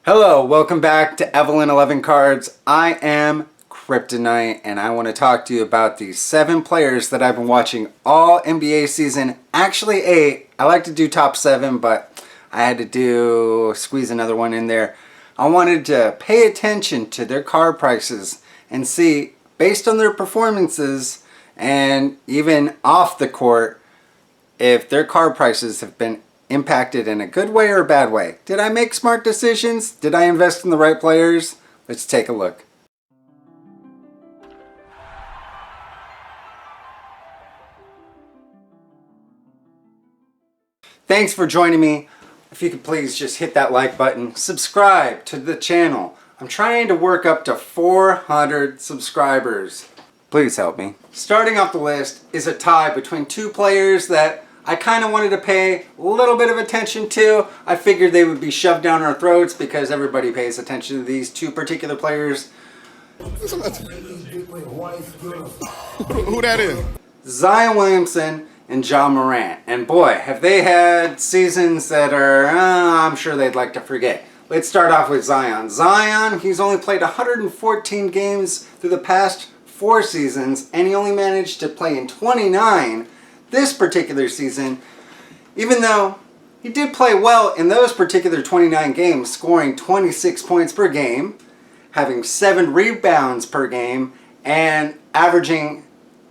Hello, welcome back to Evelyn 11 Cards. I am Kryptonite and I want to talk to you about the 7 players that I've been watching all NBA season. Actually 8. I like to do top 7, but I had to squeeze another one in there. I wanted to pay attention to their card prices and see, based on their performances and even off the court, if their card prices have been impacted in a good way or a bad way. Did I make smart decisions? Did I invest in the right players? Let's take a look. Thanks for joining me. If you could please just hit that like button, subscribe to the channel. I'm trying to work up to 400 subscribers. Please help me. Starting off the list is a tie between 2 players that I kind of wanted to pay a little bit of attention to. I figured they would be shoved down our throats because everybody pays attention to these 2 particular players. Who that is? Zion Williamson and Ja Morant. And boy, have they had seasons that are, I'm sure they'd like to forget. Let's start off with Zion. Zion, he's only played 114 games through the past 4 seasons, and he only managed to play in 29 this particular season, even though he did play well in those particular 29 games, scoring 26 points per game, having 7 rebounds per game, and averaging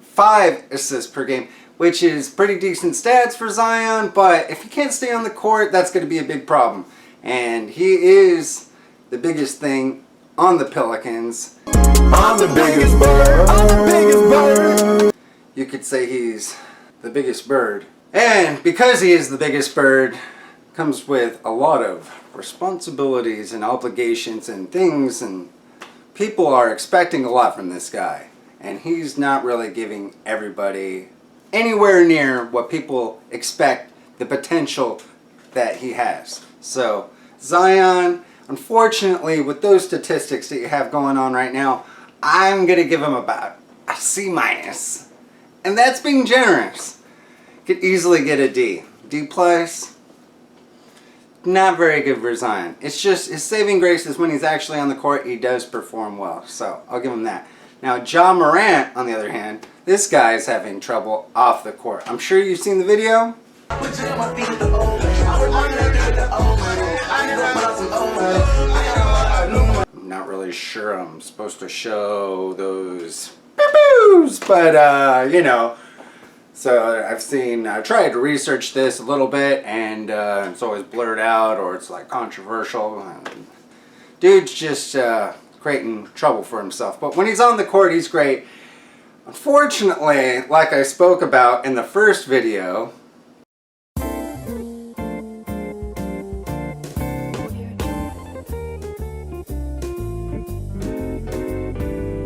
5 assists per game, which is pretty decent stats for Zion, but if he can't stay on the court, that's going to be a big problem. And he is the biggest thing on the Pelicans. I'm the biggest bird. I'm the biggest bird. You could say he's the biggest bird. And because he is the biggest bird, comes with a lot of responsibilities and obligations and things, and people are expecting a lot from this guy. And he's not really giving everybody anywhere near what people expect, the potential that he has. So Zion, unfortunately, with those statistics that you have going on right now, I'm going to give him about a C-. And that's being generous. Could easily get a D. D+. Not very good for Zion. It's just his saving grace is when he's actually on the court, he does perform well. So I'll give him that. Now Ja Morant, on the other hand, this guy is having trouble off the court. I'm sure you've seen the video. I'm not really sure I'm supposed to show those but you know, so I tried to research this a little bit, and it's always blurred out or it's like controversial. Dude's just creating trouble for himself, but when he's on the court, he's great. Unfortunately, like I spoke about in the first video,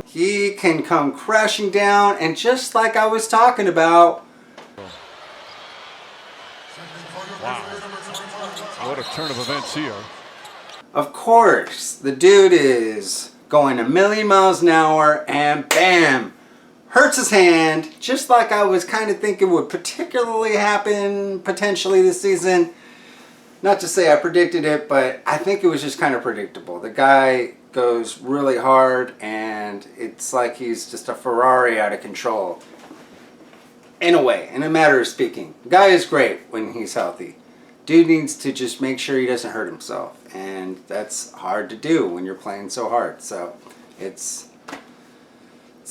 he can come crashing down, and just like I was talking about. Wow. What a turn of events here. Of course, the dude is going a million miles an hour, and bam, hurts his hand, just like I was kind of thinking would particularly happen potentially this season. Not to say I predicted it, but I think it was just kind of predictable. The guy goes really hard, and it's like he's just a Ferrari out of control. In a way, in a matter of speaking. The guy is great when he's healthy. Dude needs to just make sure he doesn't hurt himself, and that's hard to do when you're playing so hard. So it's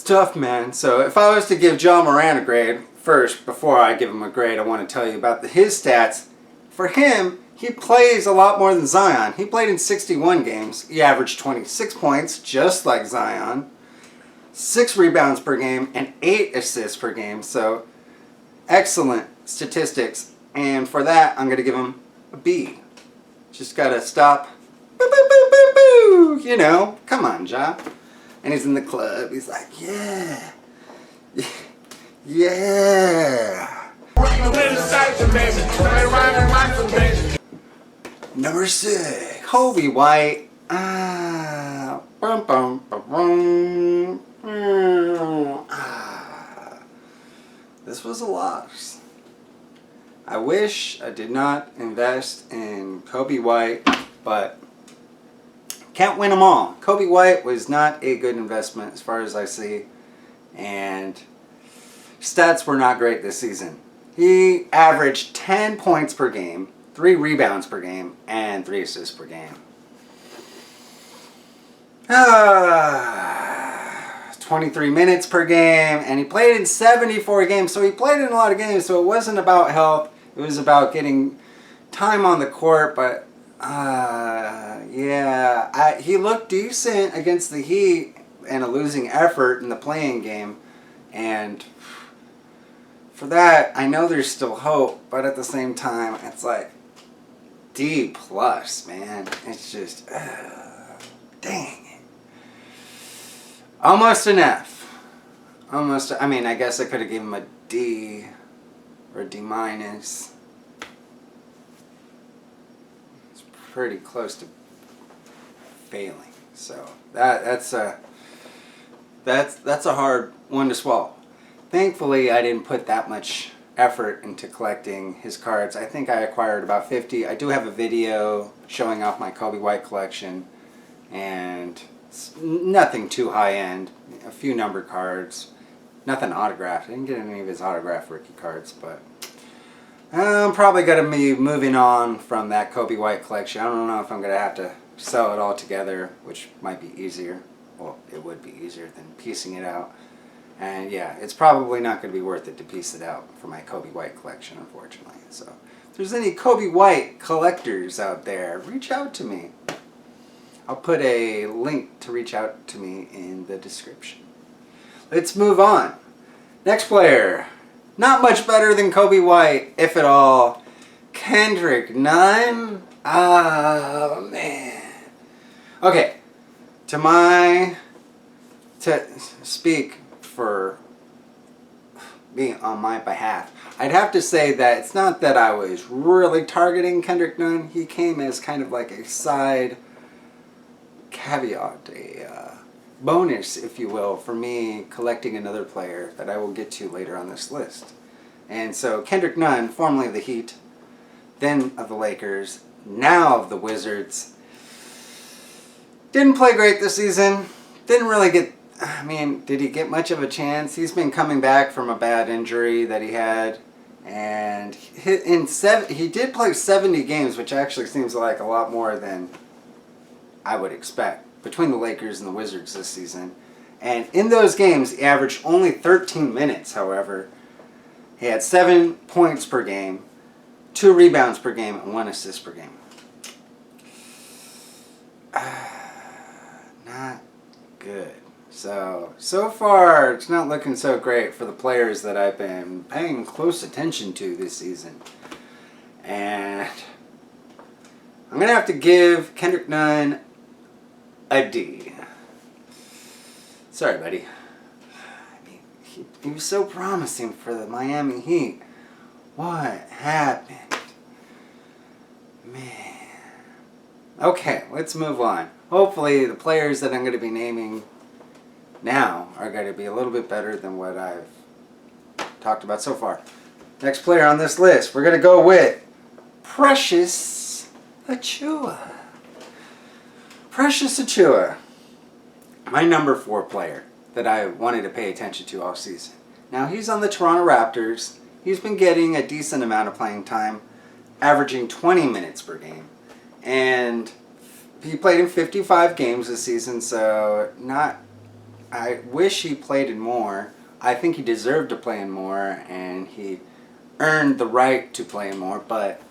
tough, man. So if I was to give Ja Morant a grade, first, before I give him a grade, I want to tell you about his stats. For him, he plays a lot more than Zion. He played in 61 games. He averaged 26 points, just like Zion, 6 rebounds per game, and 8 assists per game. So excellent statistics. And for that, I'm going to give him a B. Just got to stop. Boo, boo, boo, boo, boo. You know, come on, Ja. And he's in the club. He's like, yeah. Yeah. Number 6, Coby White. This was a loss. I wish I did not invest in Coby White, but Can't win them all. Kobe White was not a good investment as far as I see. And stats were not great this season. He averaged 10 points per game, 3 rebounds per game, and 3 assists per game. 23 minutes per game, and he played in 74 games. So he played in a lot of games, so it wasn't about health. It was about getting time on the court, but he looked decent against the Heat and a losing effort in the playing game. And for that, I know there's still hope, but at the same time, it's like D plus, man. It's just, dang it. Almost an F. Almost, I mean, I guess I could have given him a D or a D minus. It's pretty close to failing. So that's a hard one to swallow. Thankfully, I didn't put that much effort into collecting his cards. I think I acquired about 50. I do have a video showing off my Kobe White collection, and it's nothing too high end. A few numbered cards, nothing autographed. I didn't get any of his autographed rookie cards, but I'm probably going to be moving on from that Kobe White collection. I don't know if I'm going to have to sell it all together, which might be easier. Well, it would be easier than piecing it out. And yeah, it's probably not going to be worth it to piece it out for my Kobe White collection, unfortunately. So if there's any Kobe White collectors out there, reach out to me. I'll put a link to reach out to me in the description. Let's move on. Next player. Not much better than Kobe White, if at all. Kendrick Nunn. Oh, man. Okay. To speak for being on my behalf, I'd have to say that it's not that I was really targeting Kendrick Nunn. He came as kind of like a side caveat, a bonus, if you will, for me collecting another player that I will get to later on this list. And so Kendrick Nunn, formerly of the Heat, then of the Lakers, now of the Wizards, didn't play great this season. Didn't really get, I mean, did he get much of a chance? He's been coming back from a bad injury that he had. And he did play 70 games, which actually seems like a lot more than I would expect, between the Lakers and the Wizards this season. And in those games, he averaged only 13 minutes, however. He had 7 points per game, 2 rebounds per game, and 1 assist per game. Not good. So far, it's not looking so great for the players that I've been paying close attention to this season. And I'm going to have to give Kendrick Nunn a D. Sorry, buddy. I mean, he was so promising for the Miami Heat. What happened? Man. Okay, let's move on. Hopefully the players that I'm going to be naming now are going to be a little bit better than what I've talked about so far. Next player on this list, we're going to go with Precious Achiuwa. Precious Achiuwa, my number 4 player that I wanted to pay attention to all season. Now, he's on the Toronto Raptors. He's been getting a decent amount of playing time, averaging 20 minutes per game. And he played in 55 games this season, so I wish he played in more. I think he deserved to play in more, and he earned the right to play in more, but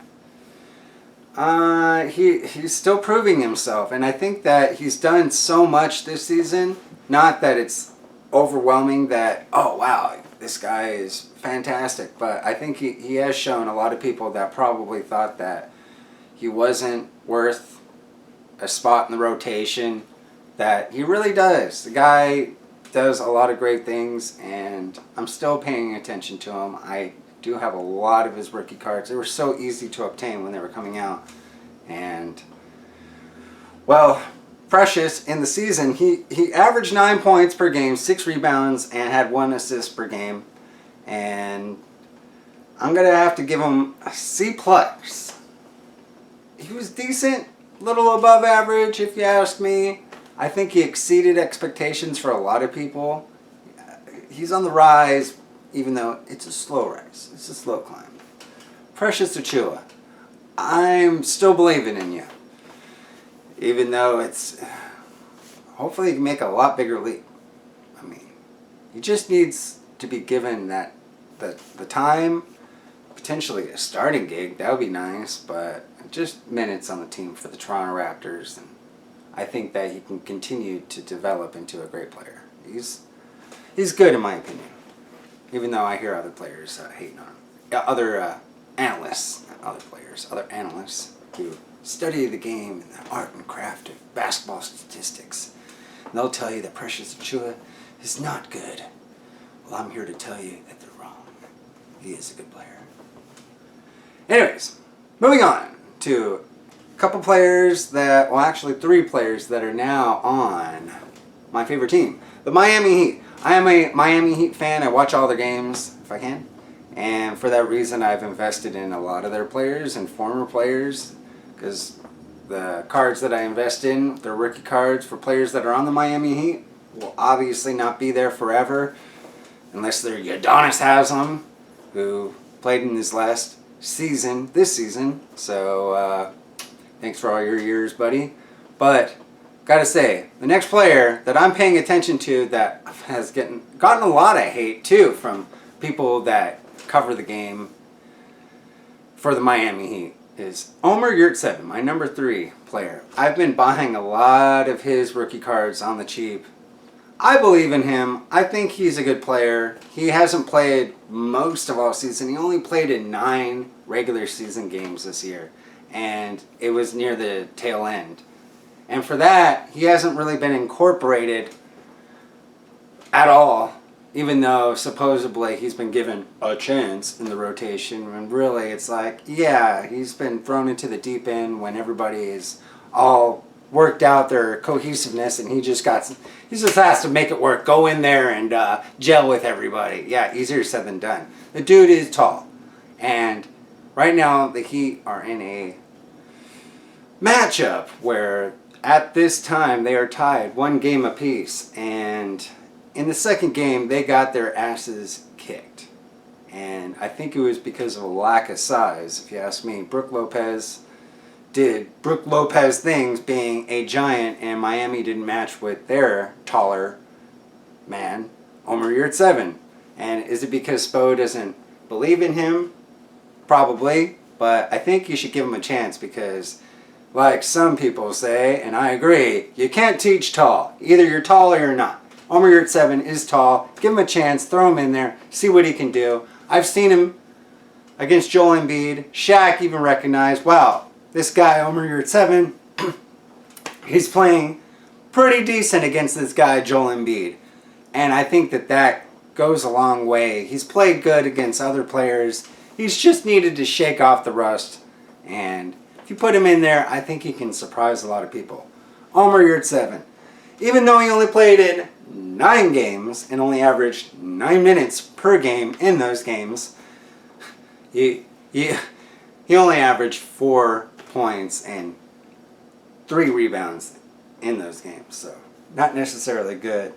he's still proving himself, and I think that he's done so much this season. Not that it's overwhelming that, oh wow, this guy is fantastic, but I think he has shown a lot of people that probably thought that he wasn't worth a spot in the rotation, that he really does. The guy does a lot of great things, and I'm still paying attention to him. I do have a lot of his rookie cards. They were so easy to obtain when they were coming out. And, well, Precious, in the season, he averaged 9 points per game, 6 rebounds, and had 1 assist per game. And I'm going to have to give him a C+. He was decent, little above average, if you ask me. I think he exceeded expectations for a lot of people. He's on the rise, even though it's a slow rise. It's a slow climb. Precious Achiuwa, I'm still believing in you. Even though it's... Hopefully he can make a lot bigger leap. I mean, he just needs to be given that the time, potentially a starting gig. That would be nice, but just minutes on the team for the Toronto Raptors. And I think that he can continue to develop into a great player. He's good in my opinion. Even though I hear other players hating on him. Other analysts who study the game and the art and craft of basketball statistics. And they'll tell you that Precious Achiuwa is not good. Well, I'm here to tell you that they're wrong. He is a good player. Anyways, moving on to a couple players that, well actually 3 players that are now on my favorite team, the Miami Heat. I am a Miami Heat fan. I watch all their games if I can. And for that reason, I've invested in a lot of their players and former players, because the cards that I invest in, the rookie cards for players that are on the Miami Heat, will obviously not be there forever, unless they're Udonis Haslem, who played in his last season, this season. So thanks for all your years, buddy. But gotta say, the next player that I'm paying attention to that has gotten a lot of hate too from people that cover the game for the Miami Heat is Omer Yurtseven, my number 3 player. I've been buying a lot of his rookie cards on the cheap. I believe in him. I think he's a good player. He hasn't played most of all season. He only played in 9 regular season games this year, and it was near the tail end. And for that, he hasn't really been incorporated at all, even though supposedly he's been given a chance in the rotation. And really, it's like, yeah, he's been thrown into the deep end when everybody is all worked out their cohesiveness, and he just has to make it work. Go in there and gel with everybody. Yeah, easier said than done. The dude is tall, and right now the Heat are in a matchup where at this time they are tied 1 game apiece, and in the second game they got their asses kicked, and I think it was because of a lack of size, if you ask me. Brook Lopez did Brook Lopez things, being a giant, and Miami didn't match with their taller man, Omer Yurtseven. And is it because Spo doesn't believe in him? Probably, but I think you should give him a chance, because like some people say, and I agree, you can't teach tall. Either you're tall or you're not. Omer Yurtseven is tall. Give him a chance, throw him in there, see what he can do. I've seen him against Joel Embiid. Shaq even recognized, wow, this guy, Omer Yurtseven, he's playing pretty decent against this guy, Joel Embiid. And I think that goes a long way. He's played good against other players. He's just needed to shake off the rust. And if you put him in there, I think he can surprise a lot of people. Omer Yurtseven, even though he only played in 9 games and only averaged 9 minutes per game in those games, he only averaged 4 points and 3 rebounds in those games. So not necessarily good.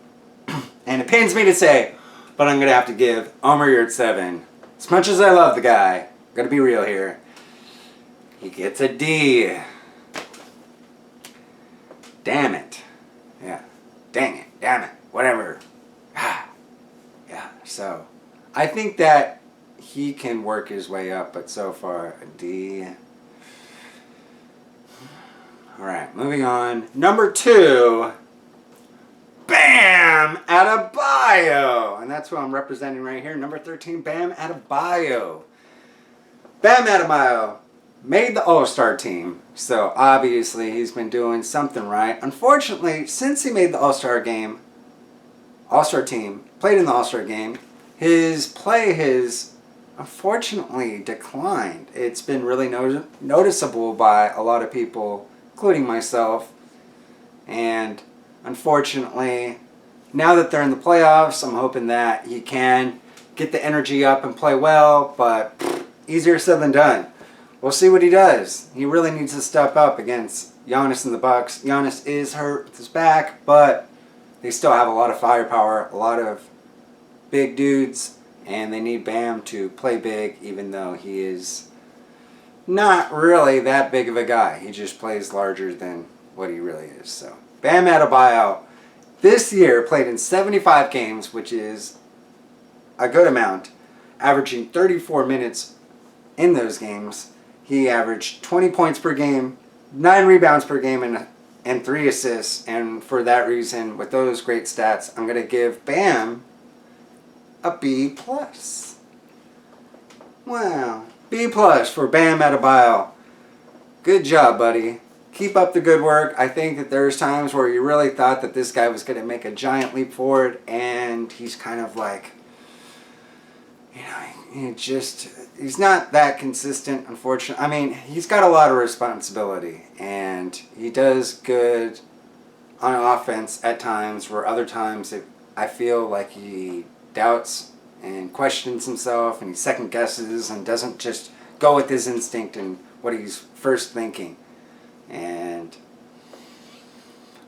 And it pains me to say, but I'm going to have to give Omer Yurtseven, as much as I love the guy, I'm going to be real here, he gets a D. Damn it. Yeah. Dang it. Damn it. Whatever. Yeah. So I think that he can work his way up, but so far a D. Alright, moving on. Number 2, Bam Adebayo. And that's who I'm representing right here. Number 13, Bam Adebayo. Bam Adebayo made the All-Star team, so obviously he's been doing something right. Unfortunately, since he made the All-Star team, played in the All-Star game, his play has unfortunately declined. It's been really noticeable by a lot of people, including myself. And unfortunately, now that they're in the playoffs, I'm hoping that he can get the energy up and play well, but easier said than done. We'll see what he does. He really needs to step up against Giannis and the Bucks. Giannis is hurt with his back, but they still have a lot of firepower, a lot of big dudes, and they need Bam to play big, even though he is not really that big of a guy. He just plays larger than what he really is. So Bam Adebayo this year played in 75 games, which is a good amount, averaging 34 minutes in those games. He averaged 20 points per game, 9 rebounds per game, and 3 assists. And for that reason, with those great stats, I'm going to give Bam a B+. Wow. B+ for Bam Adebayo. Good job, buddy. Keep up the good work. I think that there's times where you really thought that this guy was going to make a giant leap forward, and he's kind of like, he's not that consistent, unfortunately. I mean, he's got a lot of responsibility, and he does good on offense at times, where other times I feel like he doubts and questions himself, and he second guesses and doesn't just go with his instinct and what he's first thinking. And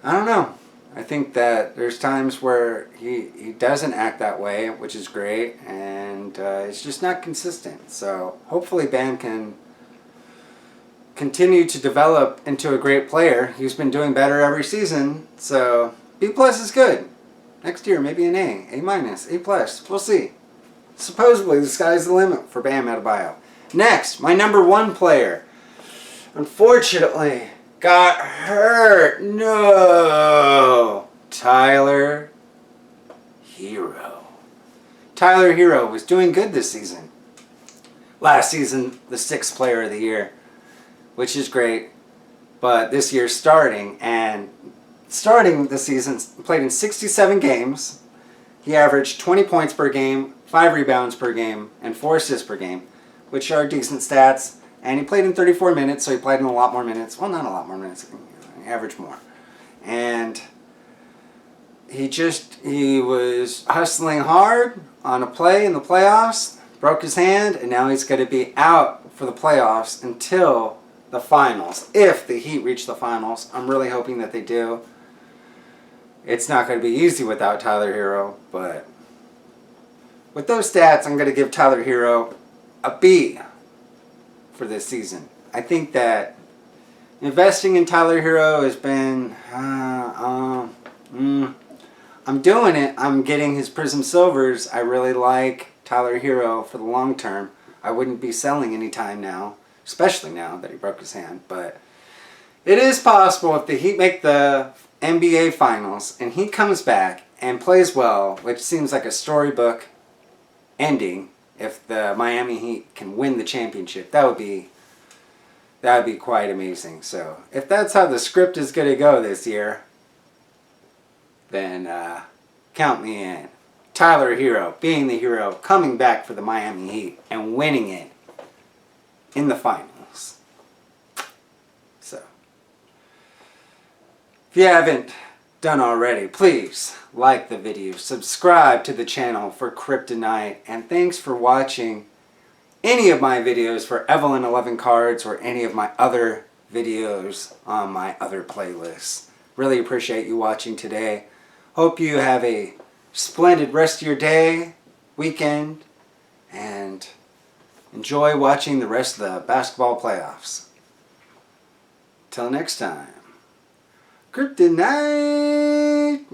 I don't know. I think that there's times where he doesn't act that way, which is great, and it's just not consistent. So hopefully Bam can continue to develop into a great player. He's been doing better every season, so B+ is good. Next year, maybe an A, A-, A+. We'll see. Supposedly, the sky's the limit for Bam Adebayo. Next, my number 1 player, unfortunately, got hurt. No. Tyler Herro. Tyler Herro was doing good this season. Last season, the 6th player of the year, which is great. But this year starting the season, played in 67 games. He averaged 20 points per game, 5 rebounds per game, and 4 assists per game, which are decent stats. And he played in 34 minutes, so he played in a lot more minutes. Well, not a lot more minutes. He averaged more. And he was hustling hard on a play in the playoffs, broke his hand, and now he's going to be out for the playoffs until the finals. If the Heat reach the finals, I'm really hoping that they do. It's not going to be easy without Tyler Herro, but with those stats, I'm going to give Tyler Herro a B for this season. I think that investing in Tyler Herro has been, I'm doing it. I'm getting his Prism Silvers. I really like Tyler Herro for the long term. I wouldn't be selling anytime now, especially now that he broke his hand, but it is possible if the Heat make the NBA Finals and he comes back and plays well, which seems like a storybook ending. If the Miami Heat can win the championship, that would be quite amazing. So if that's how the script is going to go this year, then count me in. Tyler Herro being the hero, coming back for the Miami Heat and winning it in the finals. So if you haven't done already, please like the video, subscribe to the channel for Kryptonite, and thanks for watching any of my videos for Evelyn 11 cards or any of my other videos on my other playlists. Really appreciate you watching today. Hope you have a splendid rest of your day, weekend, and enjoy watching the rest of the basketball playoffs. Till next time, Kryptonite!